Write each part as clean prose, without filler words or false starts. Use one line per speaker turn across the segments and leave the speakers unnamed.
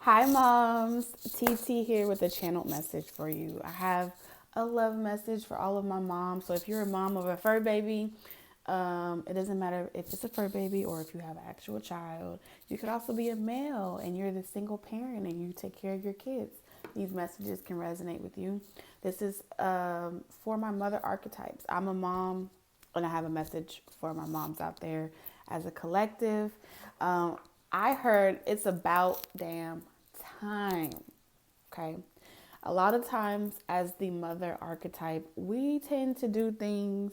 Hi, moms. TT here with a channeled message for you. I have a love message for all of my moms. So, if you're a mom of a fur baby, it doesn't matter if it's a fur baby or if you have an actual child. You could also be a male and you're the single parent and you take care of your kids. These messages can resonate with you. This is for my mother archetypes. I'm a mom and I have a message for my moms out there as a collective. Um, I heard it's about damn time. Okay. A lot of times, as the mother archetype, we tend to do things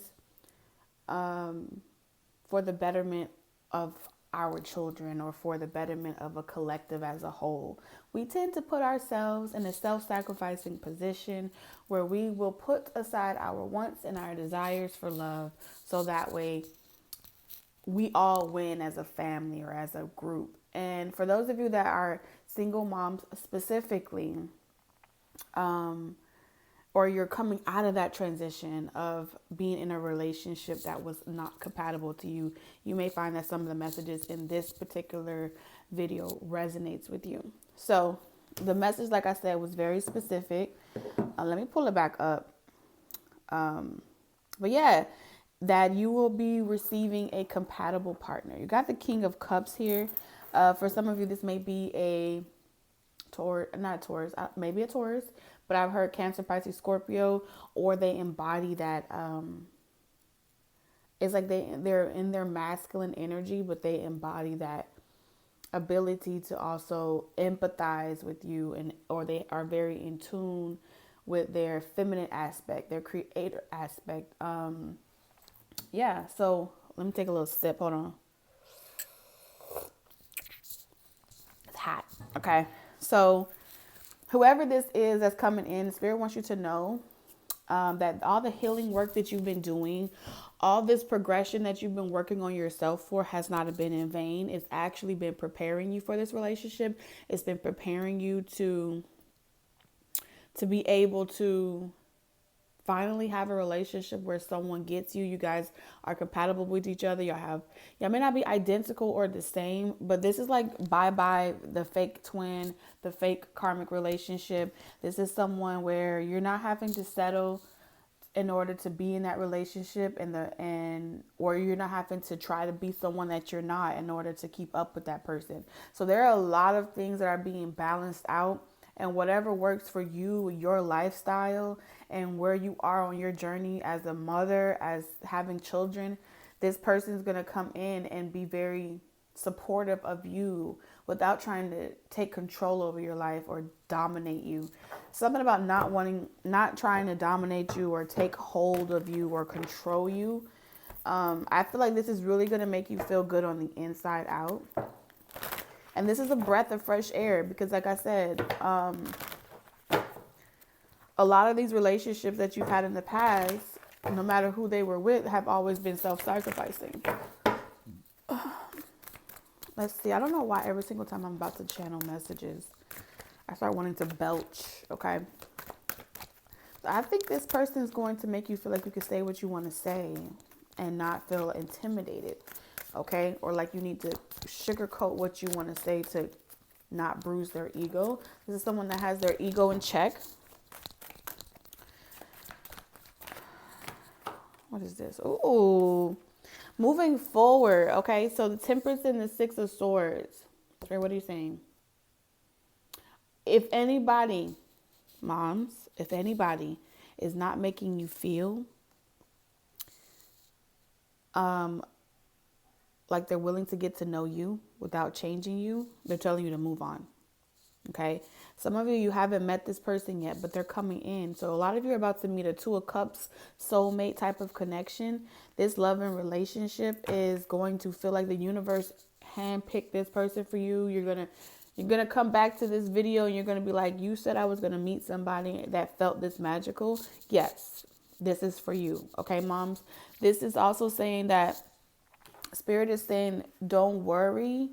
for the betterment of our children or for the betterment of a collective as a whole. We tend to put ourselves in a self sacrificing position where we will put aside our wants and our desires for love so that way we all win as a family or as a group. And for those of you that are single moms specifically, or you're coming out of that transition of being in a relationship that was not compatible to you, you may find that some of the messages in this particular video resonates with you. So the message, like I said, was very specific. Let me pull it back up. But yeah, that you will be receiving a compatible partner. You got the King of Cups here. For some of you, this may be a Taurus, not Taurus, maybe a Taurus, but I've heard Cancer, Pisces, Scorpio, or they embody that. It's like they're in their masculine energy, but they embody that ability to also empathize with you, and or they are very in tune with their feminine aspect, their creator aspect. Yeah, so let me take a little sip. Hold on. It's hot. Okay. So whoever this is that's coming in, Spirit wants you to know that all the healing work that you've been doing, all this progression that you've been working on yourself for has not been in vain. It's actually been preparing you for this relationship. It's been preparing you to be able to finally have a relationship where someone gets you. You guys are compatible with each other. Y'all may not be identical or the same, but this is like bye the fake twin, the fake karmic relationship. This is someone where you're not having to settle in order to be in that relationship, or you're not having to try to be someone that you're not in order to keep up with that person. So there are a lot of things that are being balanced out, and whatever works for you, your lifestyle, and where you are on your journey as a mother, as having children, this person is going to come in and be very supportive of you without trying to take control over your life or dominate you. Something about not trying to dominate you or take hold of you or control you. I feel like this is really going to make you feel good on the inside out. And this is a breath of fresh air because, like I said, a lot of these relationships that you've had in the past, no matter who they were with, have always been self-sacrificing. Let's see. I don't know why every single time I'm about to channel messages, I start wanting to belch. Okay. So I think this person is going to make you feel like you can say what you want to say and not feel intimidated. Okay. Or like you need to sugarcoat what you want to say to not bruise their ego. This is someone that has their ego in check. What is this? Ooh. Moving forward, okay? So the Temperance and the Six of Swords. Okay, what are you saying? If anybody, moms, if anybody is not making you feel like they're willing to get to know you without changing you, they're telling you to move on. Okay. Some of you haven't met this person yet, but they're coming in. So a lot of you are about to meet a Two of Cups soulmate type of connection. This love and relationship is going to feel like the universe handpicked this person for you. You're gonna come back to this video and you're gonna be like, you said I was gonna meet somebody that felt this magical. Yes, this is for you. Okay, moms. This is also saying that Spirit is saying, don't worry.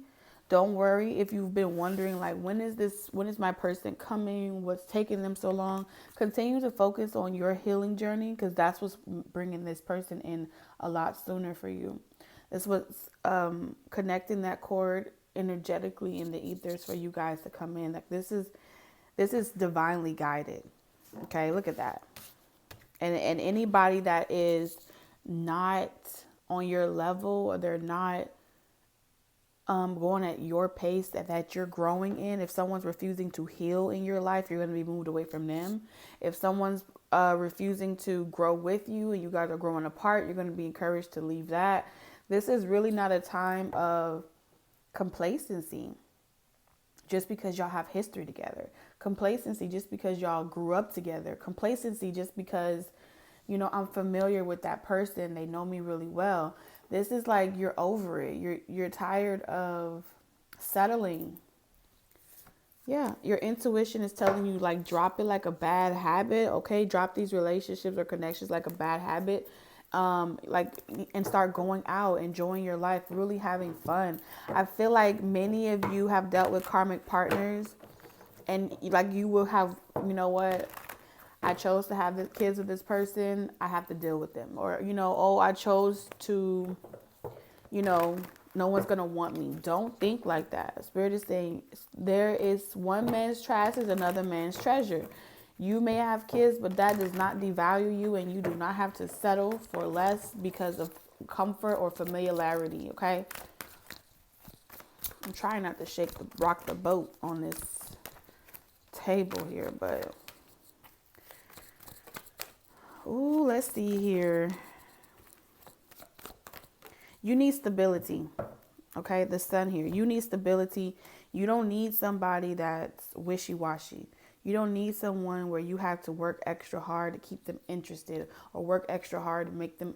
Don't worry if you've been wondering, like, when is my person coming? What's taking them so long? Continue to focus on your healing journey because that's what's bringing this person in a lot sooner for you. It's what's connecting that cord energetically in the ethers for you guys to come in. Like this is divinely guided. Okay, look at that. And anybody that is not on your level, or they're not going at your pace that you're growing in. If someone's refusing to heal in your life, you're going to be moved away from them. If someone's refusing to grow with you and you guys are growing apart, you're going to be encouraged to leave that. This is really not a time of complacency just because y'all have history together. Complacency just because y'all grew up together. Complacency just because, you know, I'm familiar with that person. They know me really well. This is like you're over it. You're tired of settling. Yeah, your intuition is telling you like drop it like a bad habit. Okay, drop these relationships or connections like a bad habit. Like, and start going out, enjoying your life, really having fun. I feel like many of you have dealt with karmic partners, and like you will have, you know what, I chose to have the kids with this person, I have to deal with them. Or, you know, oh, I chose to, you know, no one's going to want me. Don't think like that. Spirit is saying there is one man's trash is another man's treasure. You may have kids, but that does not devalue you, and you do not have to settle for less because of comfort or familiarity, okay? I'm trying not to rock the boat on this table here, but ooh, let's see here. You need stability. Okay, the sun here. You need stability. You don't need somebody that's wishy-washy. You don't need someone where you have to work extra hard to keep them interested, or work extra hard to make them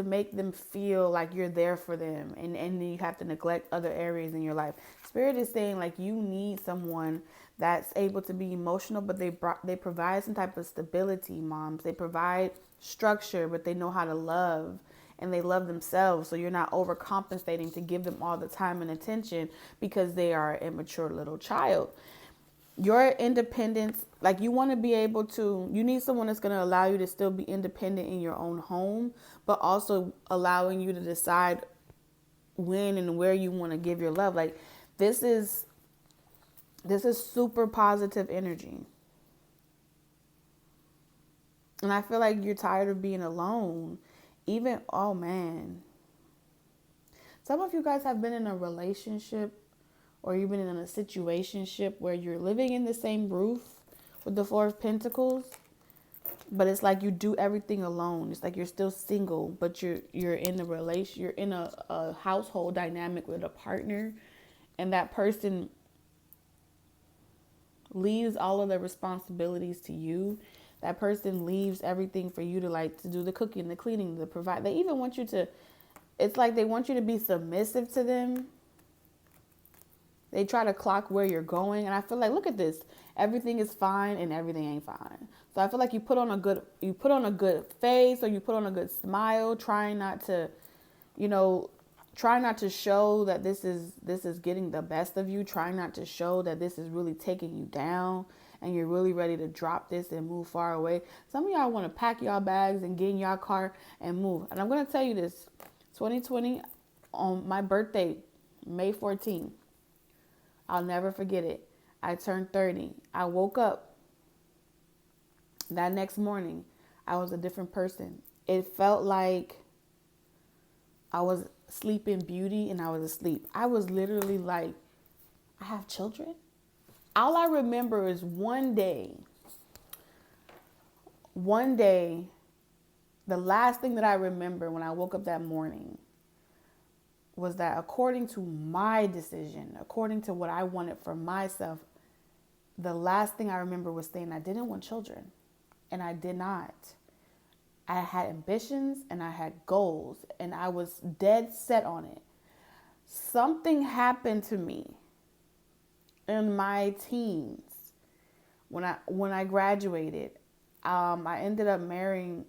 make them feel like you're there for them, and then you have to neglect other areas in your life. Spirit is saying like you need someone that's able to be emotional, but they provide some type of stability, moms. They provide structure, but they know how to love, and they love themselves. So you're not overcompensating to give them all the time and attention because they are an immature little child. Your independence, like you want to be able to, you need someone that's going to allow you to still be independent in your own home, but also allowing you to decide when and where you want to give your love. Like this is super positive energy. And I feel like you're tired of being alone. Even, oh man, some of you guys have been in a relationship, or you've been in a situationship where you're living in the same roof with the Four of Pentacles, but it's like you do everything alone. It's like you're still single, but you're in a relation, you're in a household dynamic with a partner, and that person leaves all of the responsibilities to you. That person leaves everything for you to like to do the cooking, the cleaning, the provide. They even want you to, it's like they want you to be submissive to them. They try to clock where you're going. And I feel like, look at this. Everything is fine and everything ain't fine. So I feel like you put on a good face, or you put on a good smile, trying not to, you know, try not to show that this is getting the best of you. Try not to show that this is really taking you down and you're really ready to drop this and move far away. Some of y'all want to pack y'all bags and get in y'all car and move. And I'm going to tell you this, 2020, on my birthday, May 14th, I'll never forget it. I turned 30. I woke up that next morning. I was a different person. It felt like I was Sleeping Beauty and I was asleep. I was literally like, I have children? All I remember is one day, the last thing that I remember when I woke up that morning was that according to my decision, according to what I wanted for myself, the last thing I remember was saying I didn't want children, and I did not. I had ambitions and I had goals, and I was dead set on it. Something happened to me in my teens when I graduated. I ended up marrying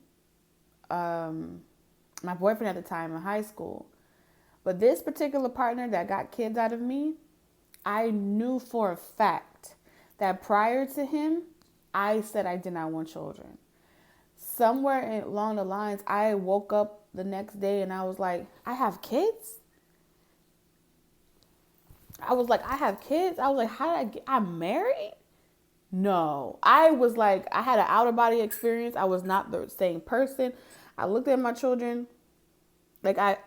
my boyfriend at the time in high school. But this particular partner that got kids out of me, I knew for a fact that prior to him, I said I did not want children. Somewhere along the lines, I woke up the next day and I was like, I have kids? I was like, I have kids. I was like, how did I'm married? No. I was like, I had an outer body experience. I was not the same person. I looked at my children like it's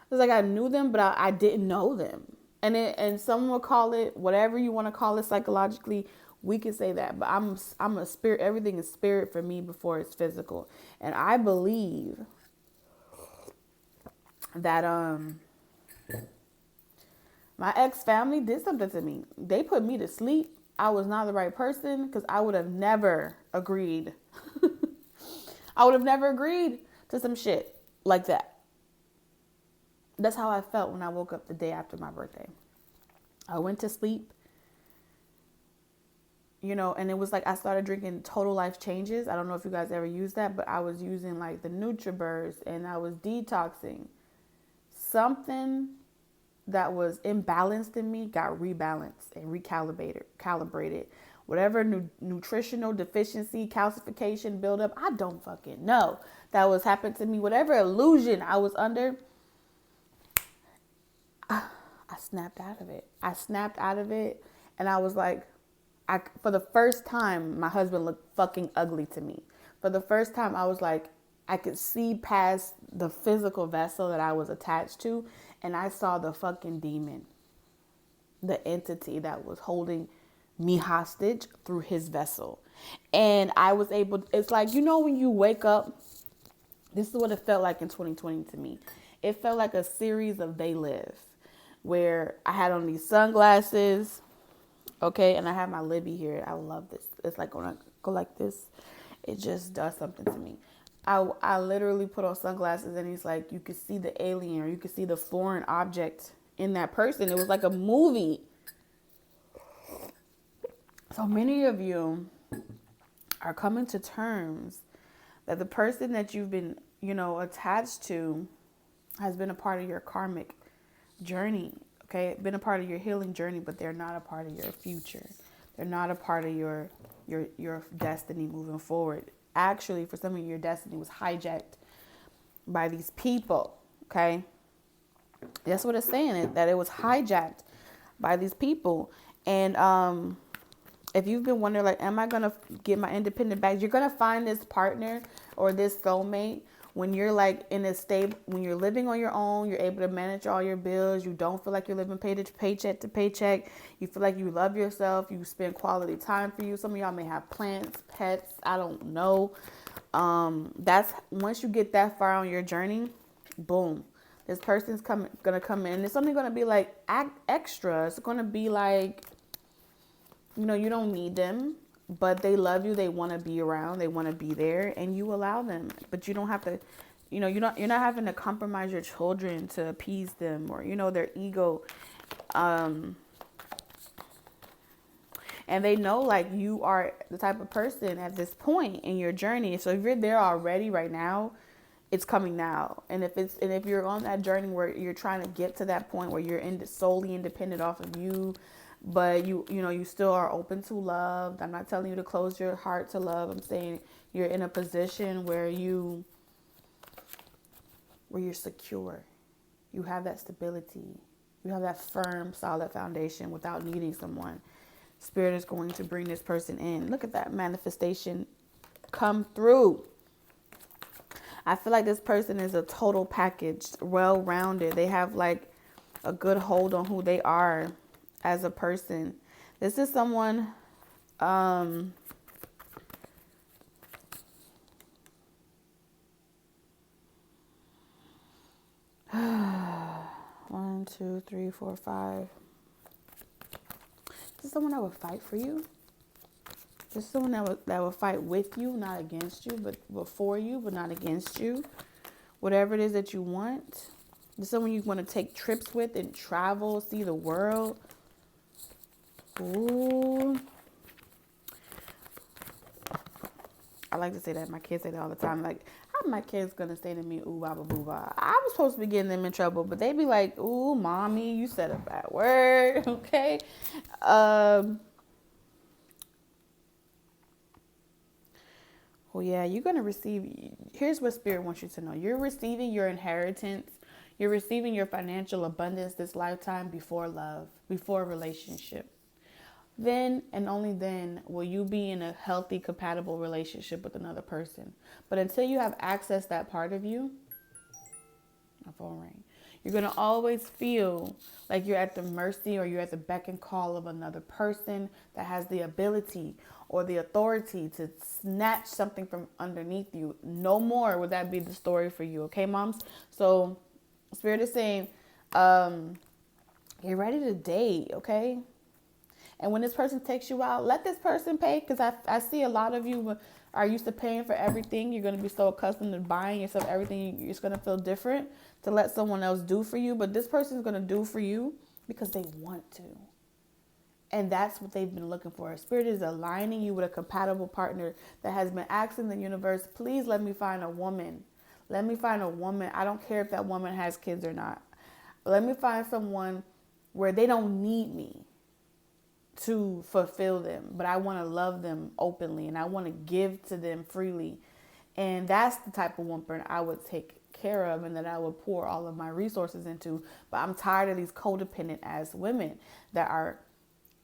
like I knew them, but I didn't know them. And some will call it whatever you want to call it psychologically. We can say that, but I'm a spirit. Everything is spirit for me before it's physical, and I believe that my ex family did something to me. They put me to sleep. I was not the right person because I would have never agreed. I would have never agreed to some shit like that. That's how I felt when I woke up the day after my birthday. I went to sleep, and it was like I started drinking Total Life Changes. I don't know if you guys ever used that, but I was using like the NutriBurst and I was detoxing. Something that was imbalanced in me got rebalanced and calibrated. Whatever nutritional deficiency, calcification, buildup, I don't fucking know that was happening to me. Whatever illusion I was under, I snapped out of it. And I was like, for the first time, my husband looked fucking ugly to me. For the first time, I was like, I could see past the physical vessel that I was attached to, and I saw the fucking demon, the entity that was holding me hostage through his vessel. And I was able, it's like, when you wake up, this is what it felt like in 2020 to me. It felt like a series of They Live, where I had on these sunglasses, okay, and I have my Libby here. I love this. It's like when I go like this, it just does something to me. I literally put on sunglasses and he's like, you could see the alien or you could see the foreign object in that person. It was like a movie. So many of you are coming to terms that the person that you've been, attached to has been a part of your karmic journey, okay? Been a part of your healing journey, but they're not a part of your future. They're not a part of your destiny moving forward. Actually, for some of you, your destiny was hijacked by these people, okay? That's what it's saying, that it was hijacked by these people. And if you've been wondering, like, am I going to get my independent back? You're going to find this partner or this soulmate when you're like in a stable, when you're living on your own, you're able to manage all your bills. You don't feel like you're living paycheck to paycheck. You feel like you love yourself. You spend quality time for you. Some of y'all may have plants, pets. I don't know. That's once you get that far on your journey, boom, this person's gonna come in. It's only gonna be like extra. It's gonna be like, you don't need them, but they love you. They want to be around. They want to be there, and you allow them. But you don't have to, you're not having to compromise your children to appease them or their ego. And they know like you are the type of person at this point in your journey. So if you're there already right now, it's coming now. And if you're on that journey where you're trying to get to that point where you're solely independent off of you, but you still are open to love. I'm not telling you to close your heart to love. I'm saying you're in a position where you're secure. You have that stability. You have that firm, solid foundation without needing someone. Spirit is going to bring this person in. Look at that manifestation come through. I feel like this person is a total package, well-rounded. They have like a good hold on who they are as a person. This is someone, 1, 2, 3, 4, 5. This is someone that would fight for you. This is someone that would fight with you, not against you, but for you, but not against you. Whatever it is that you want. This is someone you want to take trips with and travel, see the world. Ooh. I like to say that. My kids say that all the time. Like, how my kids gonna say to me, ooh, baba, boo, ba? I was supposed to be getting them in trouble, but they be like, ooh, mommy, you said a bad word, okay? Well, yeah, you're gonna receive. Here's what Spirit wants you to know. You're receiving your inheritance. You're receiving your financial abundance this lifetime before love, before relationship. Then and only then will you be in a healthy, compatible relationship with another person. But until you have accessed that part of you, my phone rang. You're going to always feel like you're at the mercy or you're at the beck and call of another person that has the ability or the authority to snatch something from underneath you. No more would that be the story for you. Okay, moms? So Spirit is saying, get ready to date, okay? And when this person takes you out, let this person pay, because I see a lot of you are used to paying for everything. You're going to be so accustomed to buying yourself everything. It's going to feel different to let someone else do for you. But this person is going to do for you because they want to. And that's what they've been looking for. Spirit is aligning you with a compatible partner that has been asking the universe, please let me find a woman. Let me find a woman. I don't care if that woman has kids or not. Let me find someone where they don't need me to fulfill them, but I want to love them openly and I want to give to them freely. And that's the type of woman I would take care of and that I would pour all of my resources into. But I'm tired of these codependent ass women that are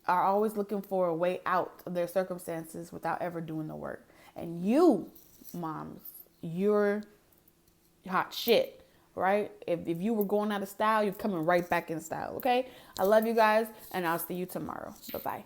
always looking for a way out of their circumstances without ever doing the work. And you, moms, you're hot shit. Right? If you were going out of style, you're coming right back in style. Okay? I love you guys, and I'll see you tomorrow. Bye-bye.